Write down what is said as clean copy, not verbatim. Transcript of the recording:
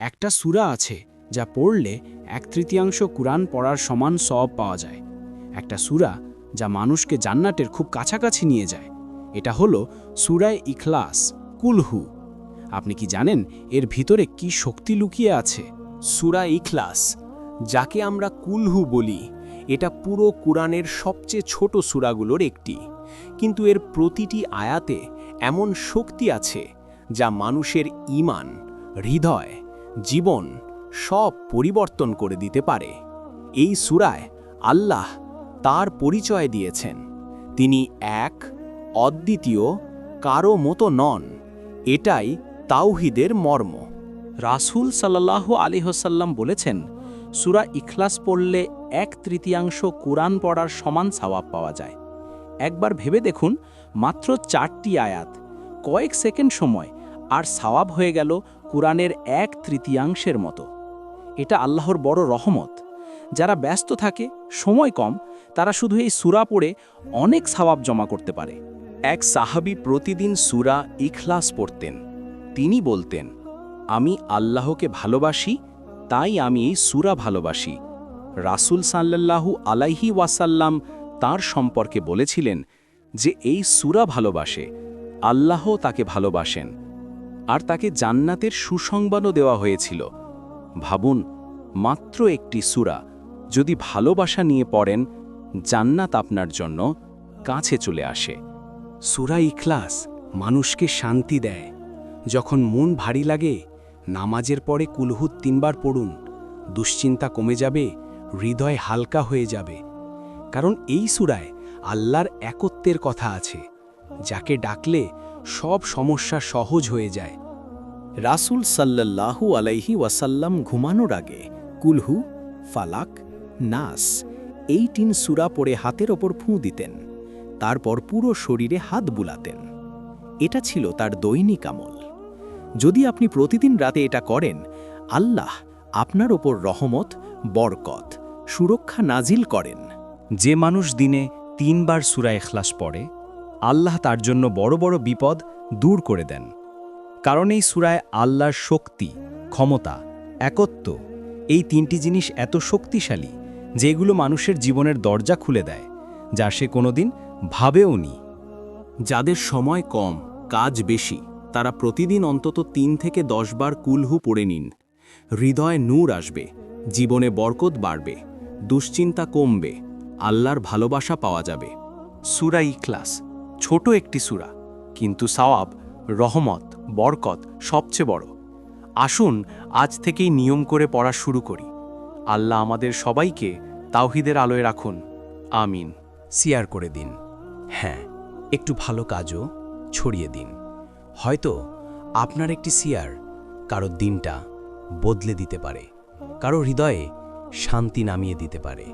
একটা সূরা আছে যা পড়লে 1/3 কুরআন পড়ার সমান সওয়াব পাওয়া যায়। একটা সূরা যা মানুষকে জান্নাতের খুব কাছাকাছি নিয়ে যায়। এটা হলো সূরা ইখলাস, কুলহু। আপনি কি জানেন এর ভিতরে কি শক্তি লুকিয়ে আছে? সূরা ইখলাস, যাকে আমরা কুলহু বলি, এটা পুরো কুরআনের সবচেয়ে ছোট সূরাগুলোর একটি, কিন্তু এর প্রতিটি আয়াতে এমন শক্তি আছে যা মানুষের ঈমান, হৃদয়, জীবন সব পরিবর্তন করে দিতে পারে। এই সূরায় আল্লাহ তার পরিচয় দিয়েছেন, তিনি এক, অদ্বিতীয়, কারো মতো নন। এটাই তাওহীদের মর্ম। রাসূল সাল্লাল্লাহু আলাইহি ওয়াসাল্লাম বলেছেন, সূরা ইখলাস পড়লে 1/3 কুরআন পড়ার সমান সওয়াব পাওয়া যায়। একবার ভেবে দেখুন, মাত্র 4টি আয়াত, কয়েক সেকেন্ড সময়, আর সওয়াব হয়ে গেল কুরআনের 1/3 মতো। এটা আল্লাহর বড় রহমত। যারা ব্যস্ত থাকে, সময় কম, তারা শুধু এই সূরা পড়ে অনেক সওয়াব জমা করতে পারে। এক সাহাবী প্রতিদিন সূরা ইখলাস পড়তেন। তিনি বলতেন, আমি আল্লাহকে ভালোবাসি, তাই আমি এই সূরা ভালোবাসি। রাসূল সাল্লাল্লাহু আলাইহি ওয়াসাল্লাম তার সম্পর্কে বলেছিলেন যে এই সূরা ভালোবাসে, আল্লাহ তাকে ভালোবাসেন, আর তাকে জান্নাতের সুসংবাদও দেওয়া হয়েছিল। ভাবুন, মাত্র একটি সূরা যদি ভালোবাসা নিয়ে পড়েন, জান্নাত আপনার জন্য কাছে চলে আসে। সূরা ইখলাস মানুষকে শান্তি দেয়। যখন মন ভারী লাগে, নামাজের পরে কুলহু 3 বার পড়ুন। দুশ্চিন্তা কমে যাবে, হৃদয় হালকা হয়ে যাবে। কারণ এই সূরায় আল্লাহর একত্বের কথা আছে, যাকে ডাকলে সব সমস্যা সহজ হয়ে যায়। রাসূল সাল্লাল্লাহু আলাইহি ওয়াসাল্লাম ঘুমানোর আগে কুলহু, ফালাক, নাস এই 3 সূরা পড়ে হাতের ওপর ফুঁ দিতেন। তারপর পুরো শরীরে হাত বুলাতেন। এটা ছিল তার দৈনিক আমল। যদি আপনি প্রতিদিন রাতে এটা করেন, আল্লাহ আপনার ওপর রহমত, বরকত, সুরক্ষা নাজিল করেন। যে মানুষ দিনে 3 বার সূরা ইখলাস পড়ে, আল্লাহ তার জন্য বড় বড় বিপদ দূর করে দেন। কারণ এই সূরায় আল্লাহর শক্তি, ক্ষমতা, একত্ব, এই 3টি জিনিস এত শক্তিশালী যে এগুলো মানুষের জীবনের দরজা খুলে দেয়, যা সে কোনোদিন ভাবেও নি। যাদের সময় কম, কাজ বেশি, তারা প্রতিদিন অন্তত 3 থেকে 10 বার কুলহু পড়ে নিন। হৃদয়ে নূর আসবে, জীবনে বরকত বাড়বে, দুশ্চিন্তা কমবে, আল্লাহর ভালোবাসা পাওয়া যাবে। সূরা ইখলাস ছোট একটি সূরা, কিন্তু সওয়াব, রহমত, বরকত সবচেয়ে বড়। আসুন আজ থেকেই নিয়ম করে পড়া শুরু করি। আল্লাহ আমাদের সবাইকে তাওহীদের আলোয় রাখুন। আমিন। শেয়ার করে দিন। হ্যাঁ, একটু ভালো কাজও ছড়িয়ে দিন। হয়তো আপনার একটি শেয়ার কারো দিনটা বদলে দিতে পারে, কারো হৃদয়ে শান্তি নামিয়ে দিতে পারে।